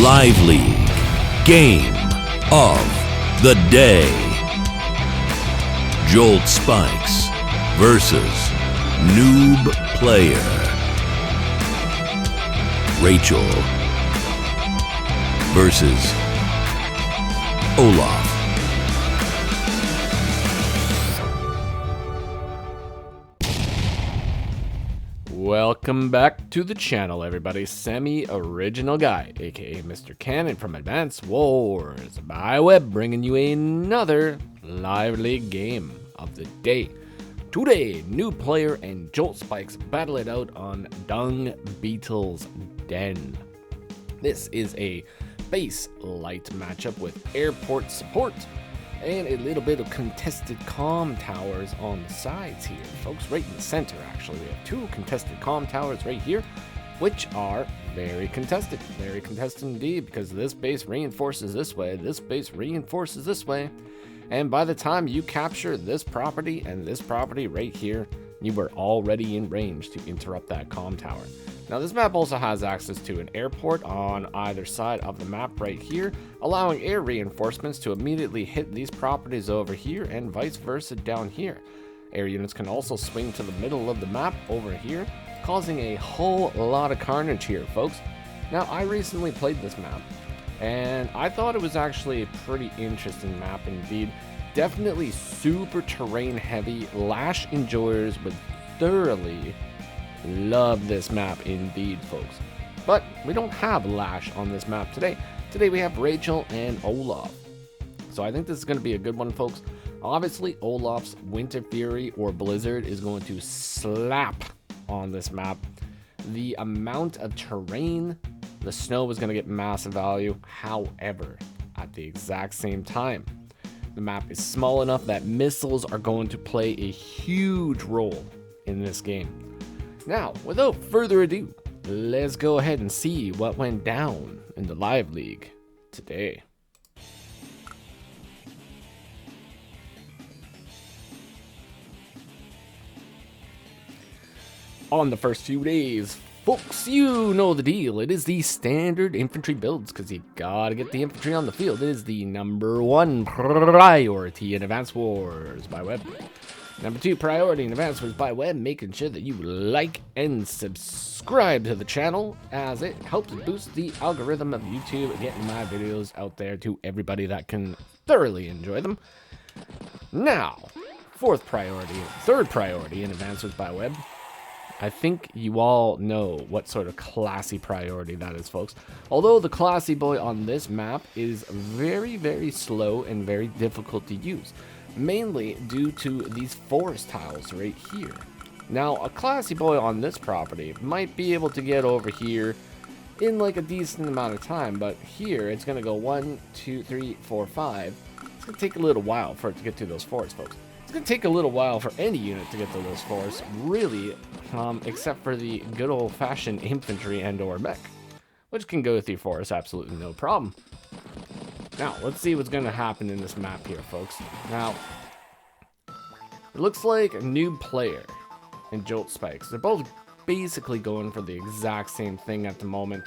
Live League Game of the Day. Joltspikes versus Noob Player. Rachel versus Olaf. Welcome back to the channel, everybody. Semi-original guy, aka Mr. Cannon from Advanced Wars by Web, bringing you another Live League game of the day. Today, Noob Player and Joltspikes battle it out on Dung Beetle's Den. This is a base light matchup with airport support and a little bit of contested comm towers on the sides here, folks. Right in the center, actually. We have two contested comm towers right here, which are very contested indeed, because this base reinforces this way, this base reinforces this way, and by the time you capture this property and this property right here, you were already in range to interrupt that comm tower. Now, this map also has access to an airport on either side of the map right here, allowing air reinforcements to immediately hit these properties over here and vice versa down here. Air units can also swing to the middle of the map over here, causing a whole lot of carnage here, folks. Now, I recently played this map, and I thought it was actually a pretty interesting map indeed. Definitely super terrain heavy. Lash enjoyers would thoroughly love this map indeed, folks. But we don't have Lash on this map today. Today we have Rachel and Olaf. So I think this is going to be a good one, folks. Obviously, Olaf's Winter Fury or Blizzard is going to slap on this map. The amount of terrain, the snow is going to get massive value. However, at the exact same time, the map is small enough that missiles are going to play a huge role in this game. Now, without further ado, let's go ahead and see what went down in the Live League today. On the first few days, folks, you know the deal. It is the standard infantry builds, because you gotta get the infantry on the field. It is the #1 priority in Advanced Wars by Web. #2 priority in Advanced Wars by Web, making sure that you like and subscribe to the channel, as it helps boost the algorithm of YouTube, getting my videos out there to everybody that can thoroughly enjoy them. Now, third priority in Advanced Wars by Web. I think you all know what sort of classy priority that is, folks. Although the classy boy on this map is very, very slow and very difficult to use, mainly due to these forest tiles right here. Now, a classy boy on this property might be able to get over here in like a decent amount of time, but here it's going to go 1, 2, 3, 4, 5. It's going to take a little while for it to get to those forests, folks. It's going to take a little while for any unit to get to those forests, really, except for the good old-fashioned infantry and or mech, which can go through forests absolutely no problem. Now, let's see what's going to happen in this map here, folks. Now, it looks like a Noob Player and Joltspikes. They're both basically going for the exact same thing at the moment.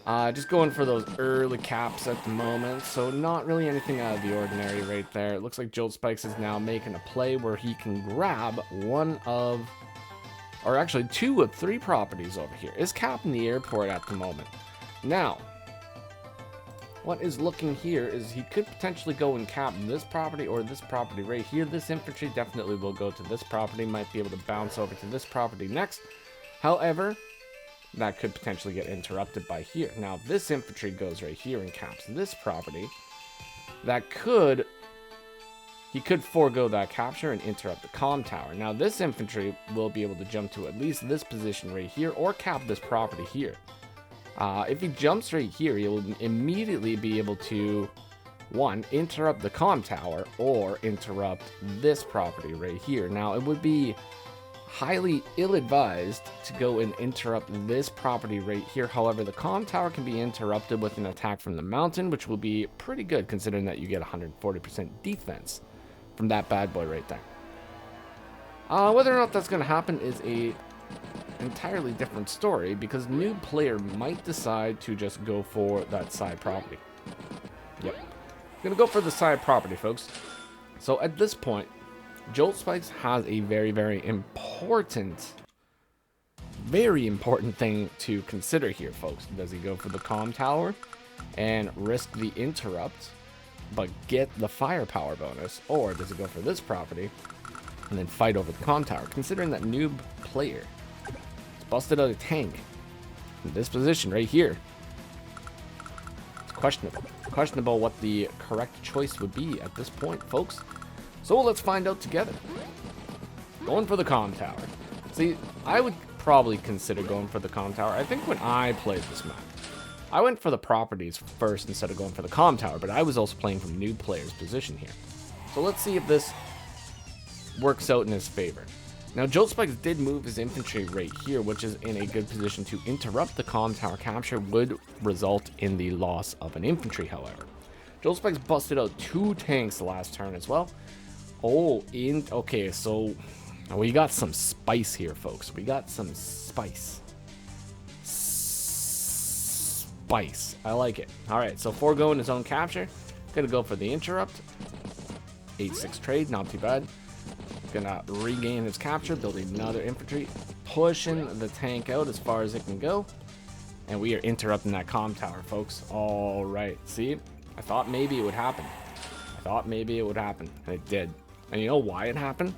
Just going for those early caps at the moment, so not really anything out of the ordinary right there. It looks like Joltspikes is now making a play where he can grab one of, or actually 2 of 3 properties over here. Is capping the airport at the moment. Now, what is looking here is he could potentially go and cap this property or this property right here. This infantry definitely will go to this property, might be able to bounce over to this property next. However, that could potentially get interrupted by here. Now, this infantry goes right here and caps this property. He could forego that capture and interrupt the comm tower. Now, this infantry will be able to jump to at least this position right here or cap this property here. If he jumps right here, he will immediately be able to, 1, interrupt the comm tower or interrupt this property right here. Now, it would be highly ill-advised to go and interrupt this property right here. However, the comm tower can be interrupted with an attack from the mountain, which will be pretty good considering that you get 140% defense from that bad boy right there. Whether or not that's going to happen is a entirely different story because new player might decide to just go for that side property. Yep. Gonna go for the side property, folks. So at this point, joltspikes has a very important thing to consider here, folks. Does he go for the comm tower and risk the interrupt but get the firepower bonus, or does he go for this property and then fight over the comm tower? Considering that noob player has busted out a tank in this position right here, it's questionable what the correct choice would be at this point, folks. So let's find out together. Going for the comm tower. See, I would probably consider going for the comm tower. I think when I played this map, I went for the properties first instead of going for the comm tower, but I was also playing from new player's position here. So let's see if this works out in his favor. Now, joltspikes did move his infantry right here, which is in a good position to interrupt the comm tower capture, would result in the loss of an infantry, however. Joltspikes busted out 2 tanks last turn as well. Okay, so we got some spice here, folks. We got some spice. I like it. Alright, so foregoing his own capture. Gonna go for the interrupt. 8-6 trade, not too bad. Gonna regain his capture, building another infantry. Pushing the tank out as far as it can go. And we are interrupting that comm tower, folks. Alright, see? I thought maybe it would happen. And it did. And you know why it happened?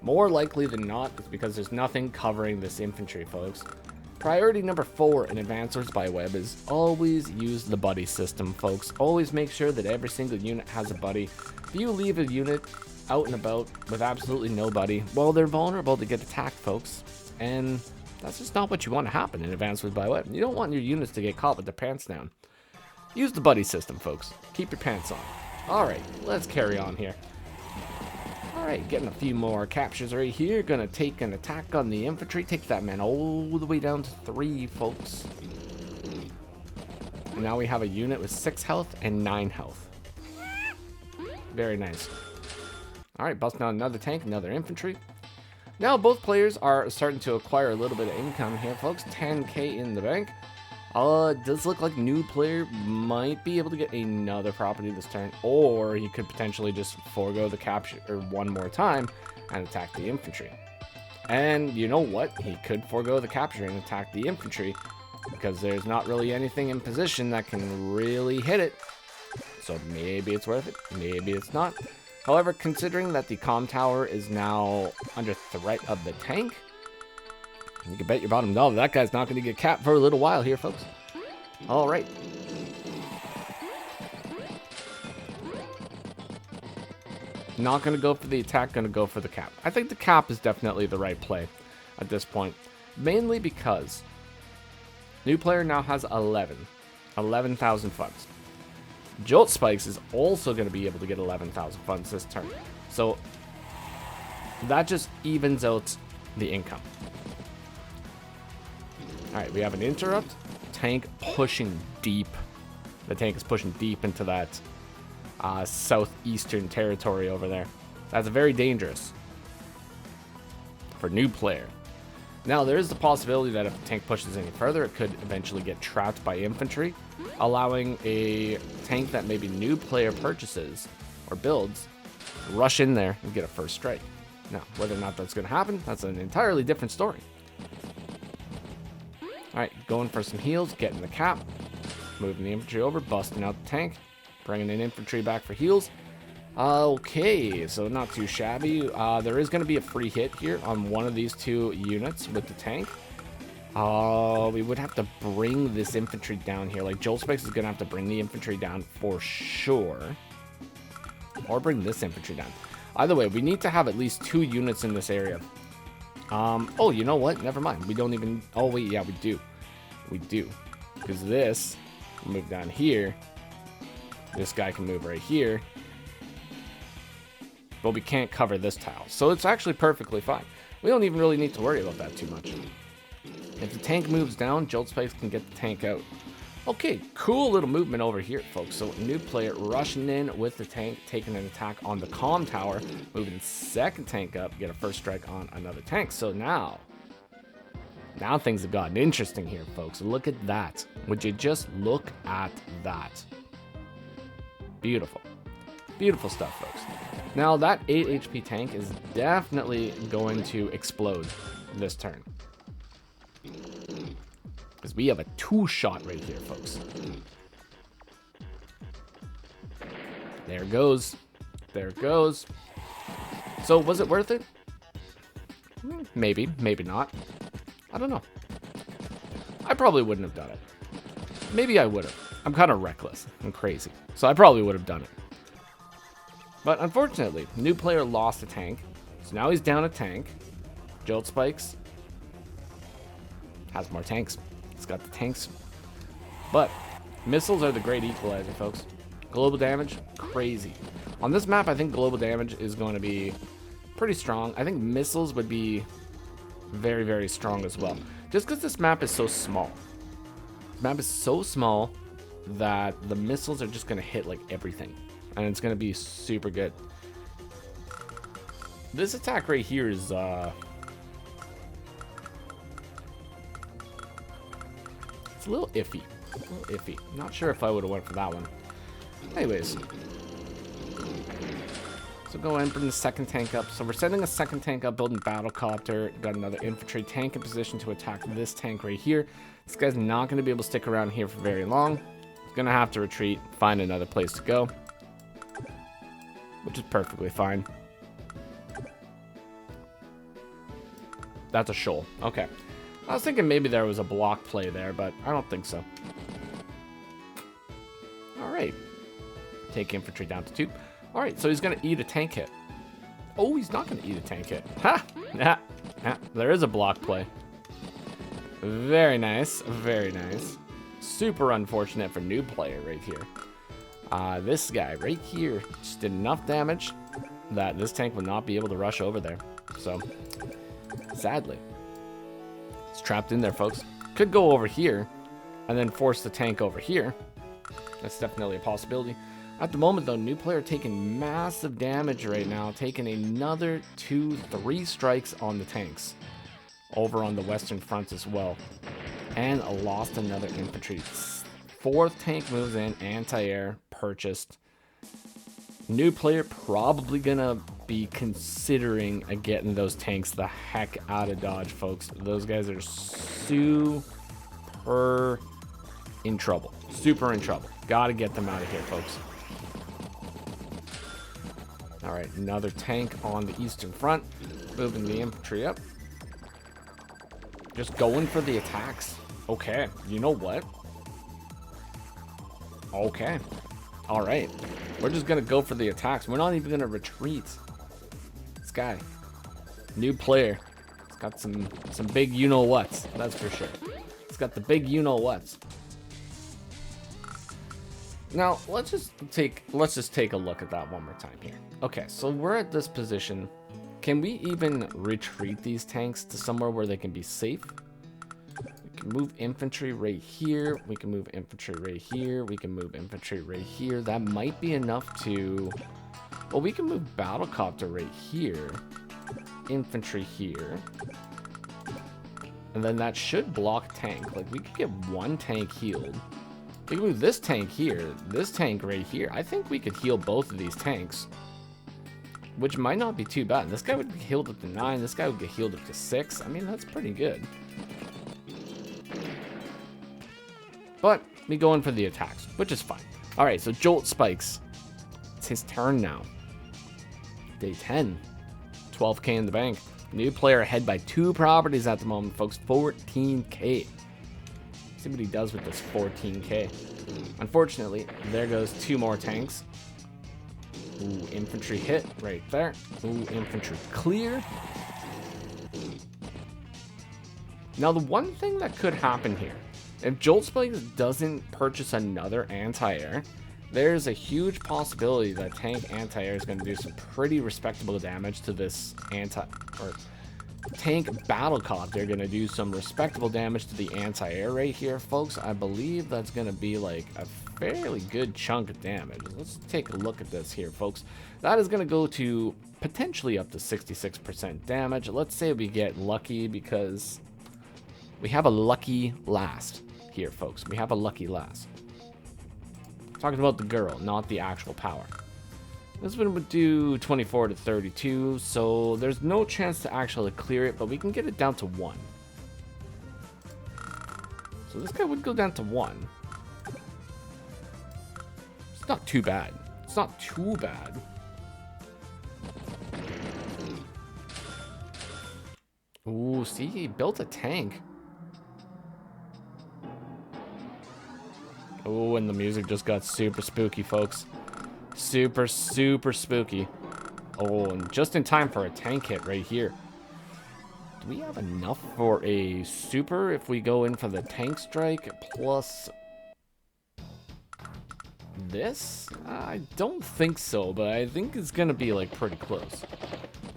More likely than not, it's because there's nothing covering this infantry, folks. Priority number 4 in Advanced Swords by Web is always use the buddy system, folks. Always make sure that every single unit has a buddy. If you leave a unit out and about with absolutely nobody, well, they're vulnerable to get attacked, folks. And that's just not what you want to happen in Advanced Swords by Web. You don't want your units to get caught with their pants down. Use the buddy system, folks. Keep your pants on. Alright, let's carry on here. Alright, getting a few more captures right here. Gonna take an attack on the infantry. Take that man all the way down to 3, folks. And now we have a unit with 6 health and 9 health. Very nice. Alright, busting out another tank, another infantry. Now both players are starting to acquire a little bit of income here, folks. 10k in the bank. It does look like new player might be able to get another property this turn, or he could potentially just forego the capture one more time and attack the infantry. And you know what? He could forego the capture and attack the infantry because there's not really anything in position that can really hit it. So maybe it's worth it, maybe it's not. However, considering that the comm tower is now under threat of the tank, you can bet your bottom dollar that guy's not going to get capped for a little while here, folks. All right. Not going to go for the attack, going to go for the cap. I think the cap is definitely the right play at this point. Mainly because new player now has 11,000 funds. Joltspikes is also going to be able to get 11,000 funds this turn. So that just evens out the income. Alright, we have an interrupt. Tank pushing deep. The tank is pushing deep into that southeastern territory over there. That's very dangerous for new player. Now, there is the possibility that if the tank pushes any further, it could eventually get trapped by infantry, allowing a tank that maybe new player purchases or builds rush in there and get a first strike. Now, whether or not that's going to happen, that's an entirely different story. Alright, going for some heals, getting the cap, moving the infantry over, busting out the tank, bringing in infantry back for heals. Okay, so not too shabby. There is going to be a free hit here on one of these 2 units with the tank. We would have to bring this infantry down here. Like, joltspikes is going to have to bring the infantry down for sure. Or bring this infantry down. Either way, we need to have at least 2 units in this area. Oh, you know what? Never mind. We don't even... Oh, wait, yeah, we do. We do. Because this, move down here. This guy can move right here. But we can't cover this tile. So it's actually perfectly fine. We don't even really need to worry about that too much. If the tank moves down, joltspikes can get the tank out. Okay, cool little movement over here, folks. So new player rushing in with the tank, taking an attack on the comm tower, moving second tank up, get a first strike on another tank. So now Now things have gotten interesting here, folks. Look at that. Would you just look at that? Beautiful. Beautiful stuff, folks. Now, that 8 HP tank is definitely going to explode this turn. Because we have a 2-shot right here, folks. There it goes. There it goes. So, was it worth it? Maybe. Maybe not. I don't know. I probably wouldn't have done it. Maybe I would have. I'm kind of reckless. I'm crazy. So I probably would have done it. But unfortunately, new player lost a tank. So now he's down a tank. Joltspikes has more tanks. He's got the tanks. But missiles are the great equalizer, folks. Global damage, crazy. On this map, I think global damage is going to be pretty strong. I think missiles would be very, very strong as well. Just because this map is so small. This map is so small that the missiles are just going to hit like everything. And it's going to be super good. This attack right here is it's a little iffy. Not sure if I would have went for that one. Anyways. So go in, bring the second tank up. So we're setting a second tank up, building battlecopter. Got another infantry tank in position to attack this tank right here. This guy's not going to be able to stick around here for very long. He's going to have to retreat, find another place to go. Which is perfectly fine. That's a shoal. Okay. I was thinking maybe there was a block play there, but I don't think so. Alright. Take infantry down to 2. Alright, so he's going to eat a tank hit. Oh, he's not going to eat a tank hit. Ha! Yeah. There is a block play. Very nice. Very nice. Super unfortunate for new player right here. This guy right here just did enough damage that this tank would not be able to rush over there. So, sadly, it's trapped in there, folks. Could go over here and then force the tank over here. That's definitely a possibility. At the moment, though, new player taking massive damage right now, taking another 2-3 strikes on the tanks over on the western front as well, and lost another infantry. 4th tank moves in, anti-air purchased. New player probably gonna be considering getting those tanks the heck out of dodge, folks. Those guys are super in trouble. Super in trouble. Gotta get them out of here, folks. Alright, another tank on the eastern front. Moving the infantry up. Just going for the attacks. Okay, you know what? Okay. Alright. We're just gonna go for the attacks. We're not even gonna retreat. This guy. New player. He's got some big you-know-whats. That's for sure. He's got the big you-know-whats. Now, let's just take a look at that one more time here. Okay, so we're at this position. Can we even retreat these tanks to somewhere where they can be safe? We can move infantry right here. We can move infantry right here. We can move infantry right here. That might be enough to... Well, we can move battlecopter right here. Infantry here. And then that should block tank. Like, we could get one tank healed. We can move this tank here. This tank right here. I think we could heal both of these tanks. Which might not be too bad. This guy would get healed up to 9. This guy would get healed up to 6. I mean, that's pretty good. But we go in for the attacks, which is fine. Alright, so Joltspikes. It's his turn now. Day 10. 12k in the bank. New player ahead by 2 properties at the moment, folks. 14k. See what he does with this 14k. Unfortunately, there goes 2 more tanks. Ooh, infantry hit right there. Ooh, infantry clear. Now, the one thing that could happen here, if Joltspikes doesn't purchase another anti-air, there's a huge possibility that tank anti-air is going to do some pretty respectable damage to this tank battlecopter. They're going to do some respectable damage to the anti-air right here, folks. I believe that's going to be like a fairly good chunk of damage. Let's take a look at this here, folks. That is going to go to potentially up to 66% damage. Let's say we get lucky because We have a lucky last here, folks. We have a lucky last. Talking about the girl, not the actual power. This one would do 24 to 32, so there's no chance to actually clear it, but we can get it down to 1. So this guy would go down to 1. It's not too bad. It's not too bad. Ooh, see, he built a tank. Oh, and the music just got super spooky, folks. Super, super spooky. Oh, and just in time for a tank hit right here. Do we have enough for a super if we go in for the tank strike plus this? I don't think so, but I think it's gonna be like pretty close.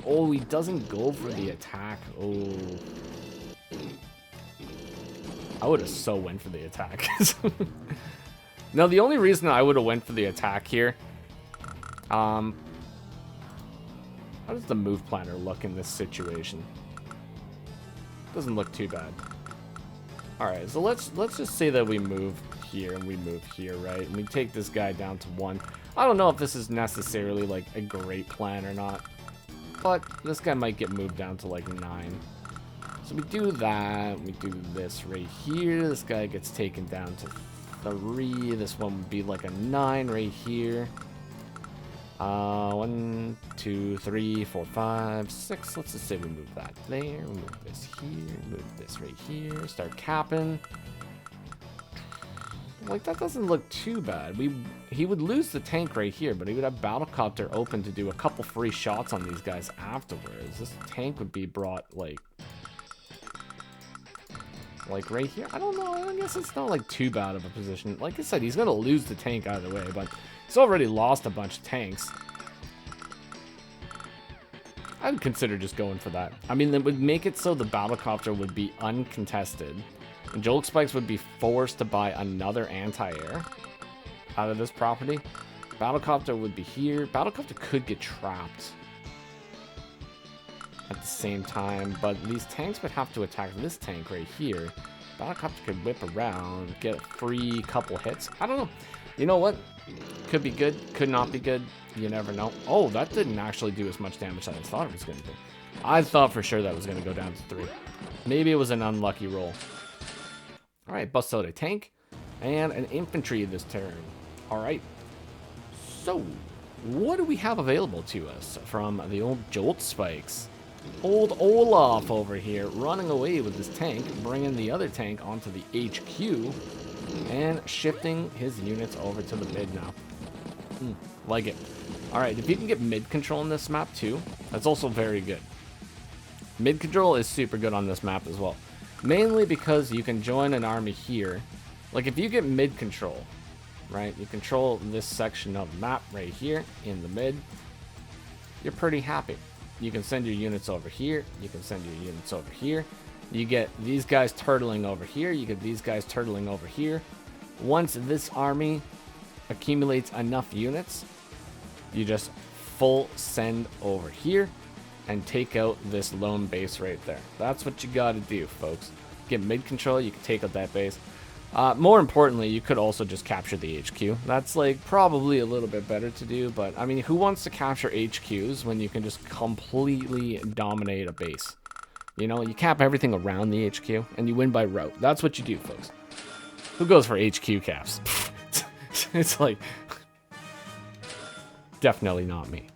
Oh, he doesn't go for the attack. Oh. I would have so went for the attack. Now, the only reason I would have went for the attack here, how does the move planner look in this situation? Doesn't look too bad. All right, so let's just say that we move here and we move here, right? And we take this guy down to 1. I don't know if this is necessarily like a great plan or not, but this guy might get moved down to like 9. So we do that. We do this right here. This guy gets taken down to 3. This one would be like a 9 right here. 1, 2, 3, 4, 5, 6. Let's just say we move that there. We move this here. Move this right here. Start capping. Like, that doesn't look too bad. He would lose the tank right here, but he would have Battlecopter open to do a couple free shots on these guys afterwards. This tank would be brought, like right here. I don't know. I guess it's not like too bad of a position. Like I said, he's gonna lose the tank either way, but he's already lost a bunch of tanks. I would consider just going for that. I mean, that would make it so the Battlecopter would be uncontested, and joltspikes would be forced to buy another anti-air out of this property. Battlecopter would be here. Battlecopter could get trapped at the same time, but these tanks would have to attack this tank right here. Battlecopter could whip around, get a free couple hits. I don't know. You know what? Could be good, could not be good. You never know. Oh, that didn't actually do as much damage as I thought it was going to do. I thought for sure that was going to go down to 3. Maybe it was an unlucky roll. All right, bust out a tank and an infantry this turn. All right. So, what do we have available to us from the old joltspikes? Old Olaf over here running away with this tank, bringing the other tank onto the HQ and shifting his units over to the mid now. Like it. All right, if you can get mid control in this map too, that's also very good. Mid control is super good on this map as well. Mainly because you can join an army here. Like if you get mid control, right? You control this section of the map right here in the mid. You're pretty happy. You can send your units over here. You can send your units over here. You get these guys turtling over here. You get these guys turtling over here. Once this army accumulates enough units, you just full send over here and take out this lone base right there. That's what you got to do, folks. Get mid control. You can take out that base. More importantly, you could also just capture the HQ. That's like probably a little bit better to do, but I mean, who wants to capture HQs when you can just completely dominate a base? You know, you cap everything around the HQ and you win by route. That's what you do, folks. Who goes for HQ caps? It's like, definitely not me.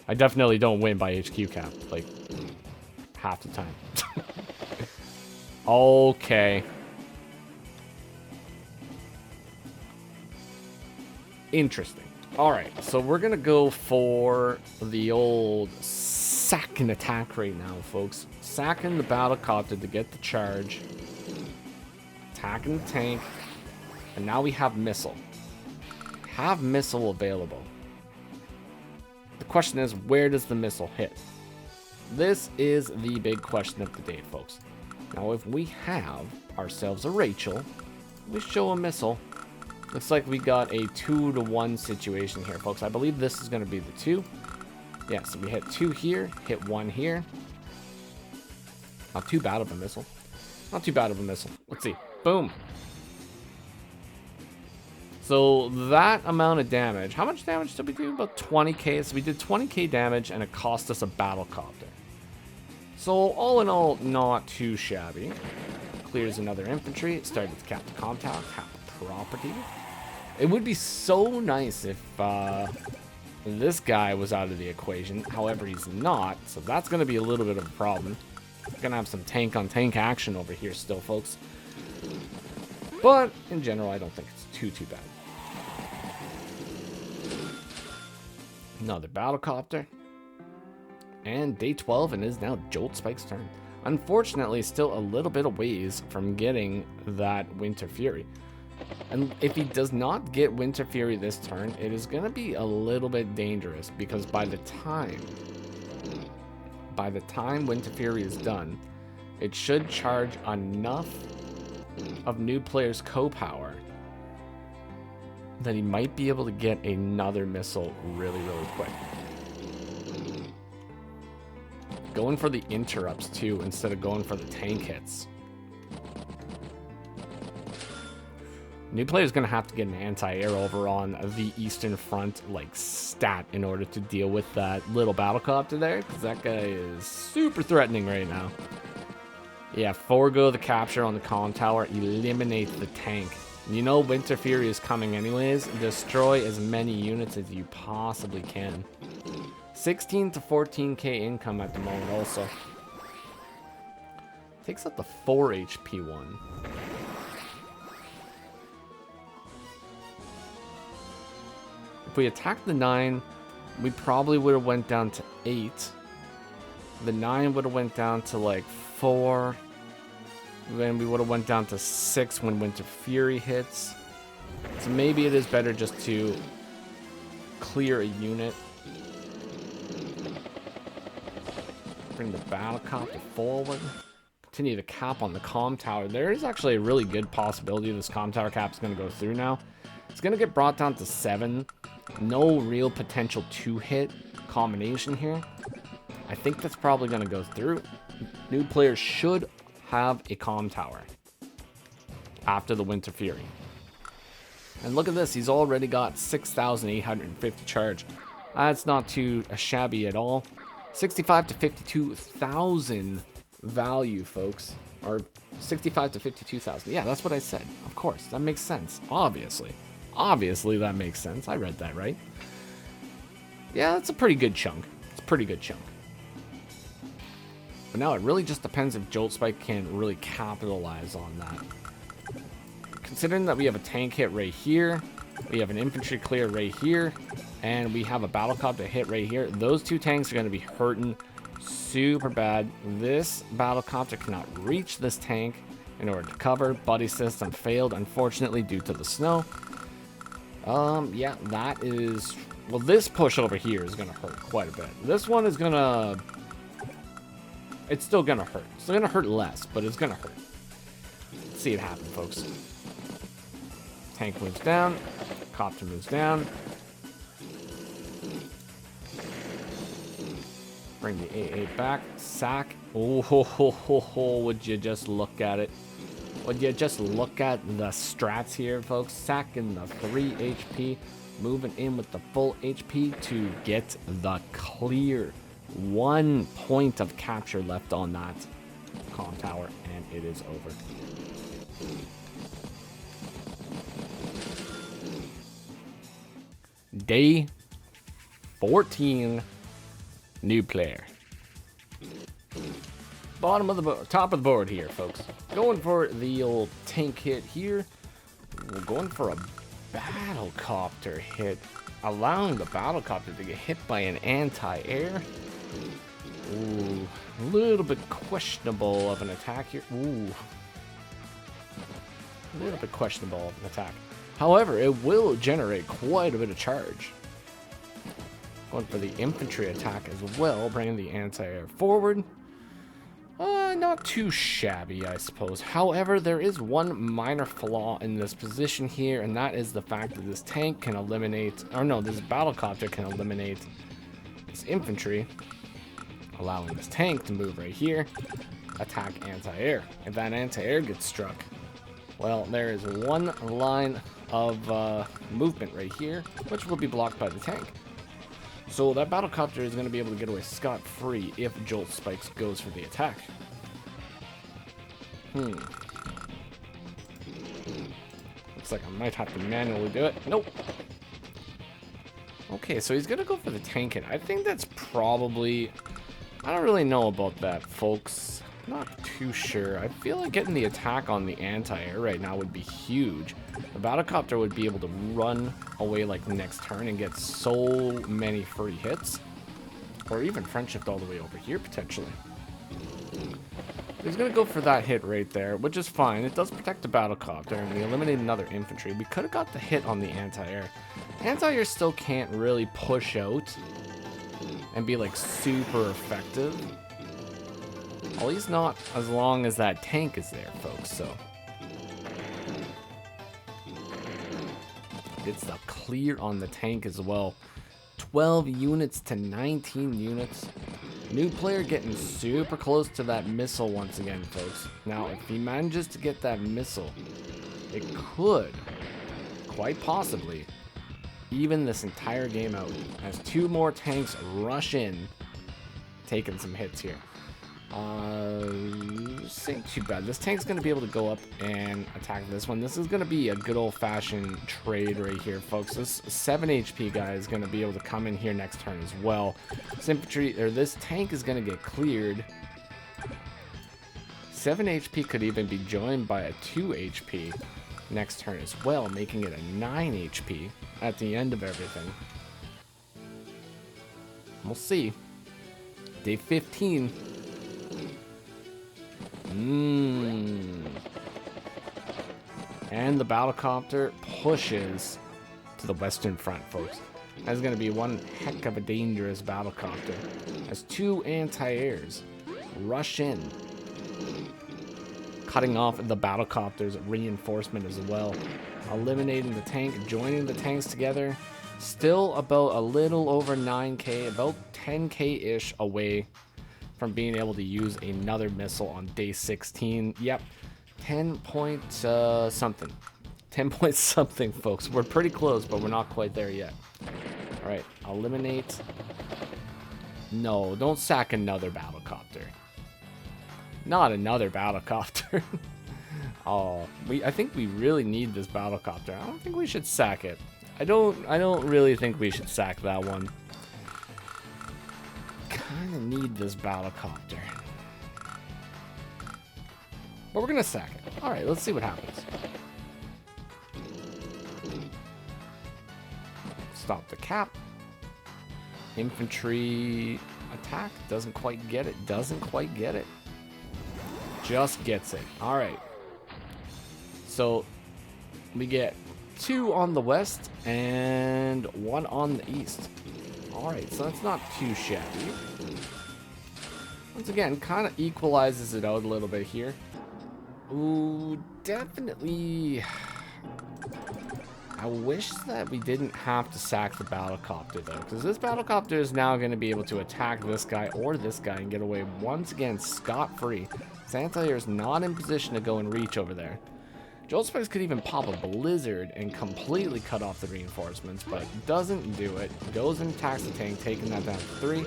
I definitely don't win by HQ cap, like, half the time. Okay. Interesting. All right, so we're gonna go for the old sack and attack right now, folks. Sacking the Battlecopter to get the charge, attacking the tank, and now we have missile. Have missile available. The question is, where does the missile hit? This is the big question of the day, folks. Now, if we have ourselves a Rachel, we show a missile. Looks like we got a 2-to-1 situation here, folks. I believe this is going to be the 2. Yeah, so we hit 2 here, hit 1 here. Not too bad of a missile. Not too bad of a missile. Let's see. Boom. So that amount of damage. How much damage did we do? About 20k. So we did 20k damage and it cost us a battle copter. So all in all, not too shabby. Clears another infantry. Started to cap the com tower. Cap the property. It would be so nice if this guy was out of the equation. However, he's not. So that's going to be a little bit of a problem. Going to have some tank on tank action over here still, folks. But in general, I don't think it's too bad. Another battlecopter. And day 12, and it is now Joltspike's turn. Unfortunately, still a little bit of ways from getting that Winter Fury. And if he does not get Winter Fury this turn, it is going to be a little bit dangerous, because by the time Winter Fury is done, it should charge enough of new players' co-power that he might be able to get another missile really quick. Going for the interrupts too instead of going for the tank hits. New player's gonna have to get an anti-air over on the Eastern Front like stat in order to deal with that little battlecopter there, because that guy is super threatening right now. Yeah, forego the capture on the comm tower, eliminate the tank. You know Winter Fury is coming anyways. Destroy as many units as you possibly can. 16 to 14k income at the moment also. Takes up the 4 HP one. If we attacked the 9, we probably would have went down to 8. The 9 would have went down to like 4. Then we would have went down to 6 when Winter Fury hits. So maybe it is better just to clear a unit. Bring the battlecopter forward. Continue to cap on the comm tower. There is actually a really good possibility this comm tower cap is going to go through now. It's going to get brought down to 7. No real potential 2-hit combination here. I think that's probably going to go through. New players should have a comm tower after the Winter Fury. And look at this, he's already got 6,850 charge. That's not too shabby at all. 65 to 52,000 value, folks. Or 65 to 52,000. Yeah, that's what I said. Of course, that makes sense. Obviously that makes sense. I read that right. Yeah, that's a pretty good chunk. It's a pretty good chunk. But now it really just depends if Joltspike can really capitalize on that. Considering that we have a tank hit right here, we have an infantry clear right here, and we have a battlecopter hit right here, those two tanks are going to be hurting super bad. This battlecopter cannot reach this tank in order to cover. Buddy system failed, unfortunately, due to the snow. Yeah, that is... Well, this push over here is going to hurt quite a bit. This one is going to... It's still gonna hurt. It's gonna hurt less, but it's gonna hurt. Let's see it happen, folks. Tank moves down. Copter moves down. Bring the A8 back. Sack. Oh, ho, ho, ho, ho. Would you just look at it? Would you just look at the strats here, folks? Sacking the 3 HP. Moving in with the full HP to get the clear. 1 point of capture left on that comm tower, and it is over. Day 14, new player. Bottom of the board, top of the board here, folks. Going for the old tank hit here. We're going for a battlecopter hit, allowing the battlecopter to get hit by an anti-air. Ooh, a little bit questionable of an attack here. Ooh. A little bit questionable of an attack. However, it will generate quite a bit of charge. Going for the infantry attack as well, bringing the anti-air forward. Not too shabby, I suppose. However, there is one minor flaw in this position here, and that is the fact that this tank can eliminate, or no, this battlecopter can eliminate this infantry, allowing this tank to move right here. attack anti-air. If that anti-air gets struck, well, there is one line of movement right here, which will be blocked by the tank. So that battlecopter is going to be able to get away scot-free if Jolt Spikes goes for the attack. Looks like I might have to manually do it. Nope. Okay, so he's going to go for the tank hit. I think that's probably... I don't really know about that, folks. Not too sure. I feel like getting the attack on the anti-air right now would be huge. The battlecopter would be able to run away like the next turn and get so many free hits. Or even front shift all the way over here, potentially. He's going to go for that hit right there, which is fine. It does protect the battlecopter, and we eliminate another infantry. We could have got the hit on the anti-air. Anti-air still can't really push out and be like super effective. At least not as long as that tank is there, folks, so. It's the clear on the tank as well. 12 units to 19 units. New player getting super close to that missile once again, folks. Now, if he manages to get that missile, it could, quite possibly, even this entire game out. As 2 more tanks rush in, taking some hits here. This ain't too bad. This tank's going to be able to go up and attack this one. This is going to be a good old-fashioned trade right here, folks. This 7 HP guy is going to be able to come in here next turn as well. This infantry, or this tank is going to get cleared. 7 HP could even be joined by a 2 HP next turn as well, making it a 9 HP at the end of everything. We'll see. Day 15. And the battlecopter pushes to the western front, folks. That's going to be one heck of a dangerous battlecopter. As 2 anti-airs rush in, cutting off the battlecopter's reinforcement as well. Eliminating the tank, joining the tanks together. Still about a little over 9k, about 10k-ish away from being able to use another missile on day 16. Yep, 10 point something. 10 point something, folks. We're pretty close, but we're not quite there yet. All right, eliminate. No, don't sack another battlecopter. Not another battlecopter. Oh, I think we really need this battlecopter. I don't think we should sack it. I don't really think we should sack that one. Kind of need this battlecopter, but we're gonna sack it. All right, let's see what happens. Stop the cap. Infantry attack doesn't quite get it. Doesn't quite get it. Just gets it. All right. So we get 2 on the west and 1 on the east. Alright, so that's not too shabby. Once again, kind of equalizes it out a little bit here. Ooh, definitely. I wish that we didn't have to sack the battlecopter, though, because this battlecopter is now going to be able to attack this guy or this guy and get away once again scot-free. Anti-air is not in position to go and reach over there. Joltspikes could even pop a blizzard and completely cut off the reinforcements, but doesn't do it. Goes and attacks the tank, taking that down to 3.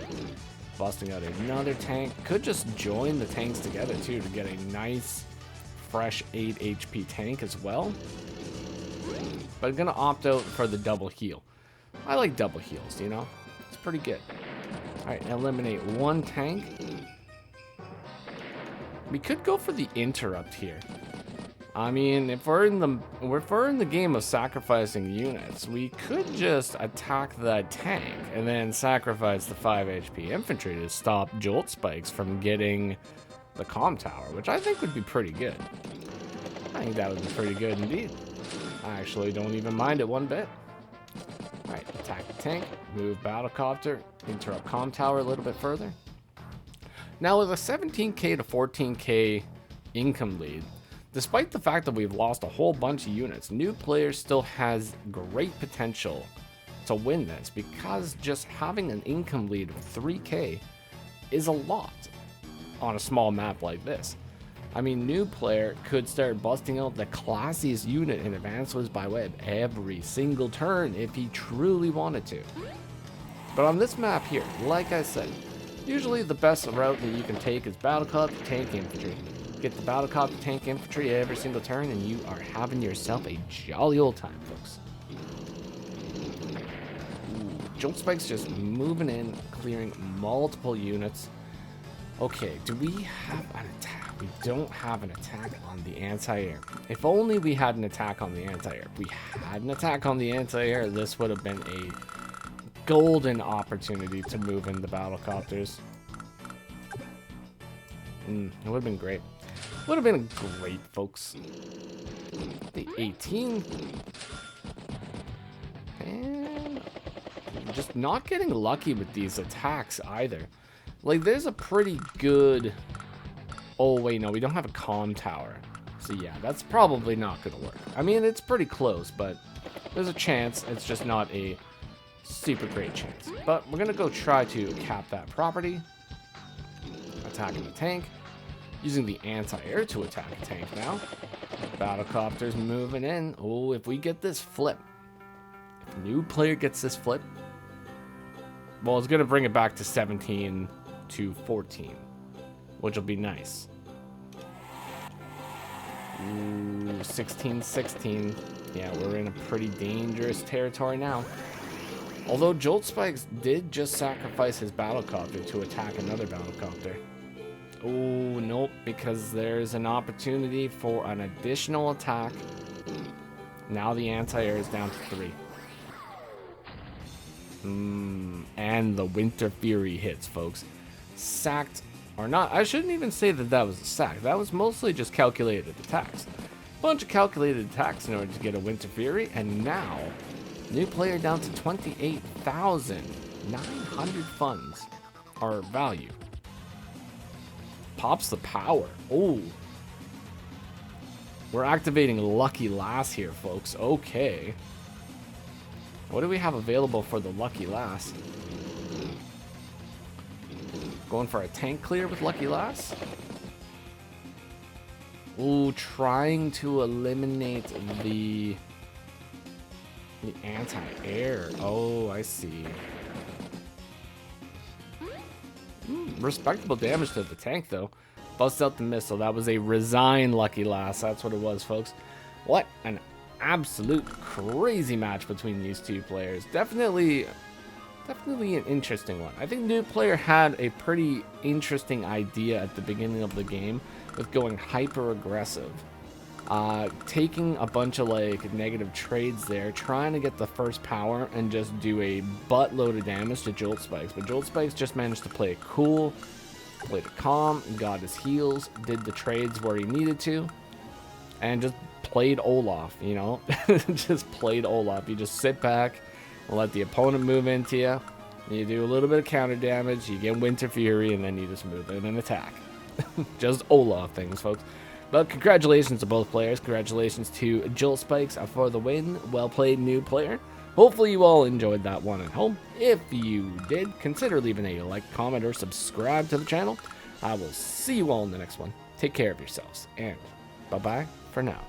Busting out another tank. Could just join the tanks together too to get a nice, fresh 8 HP tank as well. But I'm gonna opt out for the double heal. I like double heals, you know? It's pretty good. Alright, eliminate 1 tank. We could go for the interrupt here. I mean, if we're in the game of sacrificing units, we could just attack that tank and then sacrifice the 5 HP infantry to stop Jolt Spikes from getting the comm tower, which I think would be pretty good. I think that would be pretty good indeed. I actually don't even mind it one bit. Alright, attack the tank, move battlecopter, interrupt comm tower a little bit further. Now with a 17k to 14k income lead, despite the fact that we've lost a whole bunch of units, new players still has great potential to win this, because just having an income lead of 3k is a lot on a small map like this. I mean, new player could start busting out the classiest unit in Advanced Wars by Web every single turn if he truly wanted to. But on this map here, like I said, usually the best route that you can take is Battle Cop to Tank Infantry. Get the Battle Cop to Tank Infantry every single turn and you are having yourself a jolly old time, folks. Jolt Spike's just moving in, clearing multiple units. Okay, do we have an attack? We don't have an attack on the anti-air. If only we had an attack on the anti-air. If we had an attack on the anti-air, this would have been a golden opportunity to move in the battlecopters. It would have been great. Would have been great, folks. The 18. And just not getting lucky with these attacks either. Like, there's a pretty good... Oh, wait, no, we don't have a comm tower. So, yeah, that's probably not going to work. I mean, it's pretty close, but there's a chance. It's just not a super great chance. But we're going to go try to cap that property. Attacking the tank. Using the anti-air to attack a tank now. Battlecopters moving in. Oh, if we get this flip. If a new player gets this flip. Well, it's going to bring it back to 17 to 14. Which will be nice. Ooh, 16-16. Yeah, we're in a pretty dangerous territory now. Although Jolt Spikes did just sacrifice his battlecopter to attack another battlecopter. Oh, nope, because there's an opportunity for an additional attack. Now the anti-air is down to 3. And the Winter Fury hits, folks. Sacked, or not, I shouldn't even say that that was a sack. That was mostly just calculated attacks. Bunch of calculated attacks in order to get a Winter Fury, and now, new player down to 28,900 funds, or value. Pops the power. Oh. We're activating Lucky Lass here, folks. Okay. What do we have available for the Lucky Lass? Going for a tank clear with Lucky Lass? Ooh, trying to eliminate the anti-air. Oh, I see. Respectable damage to the tank, though. Busts out the missile. That was a resign Lucky Lass. That's what it was, folks. What an absolute crazy match between these two players. Definitely an interesting one. I think new player had a pretty interesting idea at the beginning of the game with going hyper aggressive. Taking a bunch of like negative trades there, trying to get the first power and just do a buttload of damage to Jolt Spikes. But Jolt Spikes just managed to play it cool, played it calm, got his heals, did the trades where he needed to, and just played Olaf, you know? Just played Olaf. You just sit back and let the opponent move into you. You do a little bit of counter damage, you get Winter Fury, and then you just move in and attack. Just Olaf things, folks. But congratulations to both players. Congratulations to Jolt Spikes for the win. Well played, new player. Hopefully you all enjoyed that one at home. If you did, consider leaving a like, comment, or subscribe to the channel. I will see you all in the next one. Take care of yourselves, and bye-bye for now.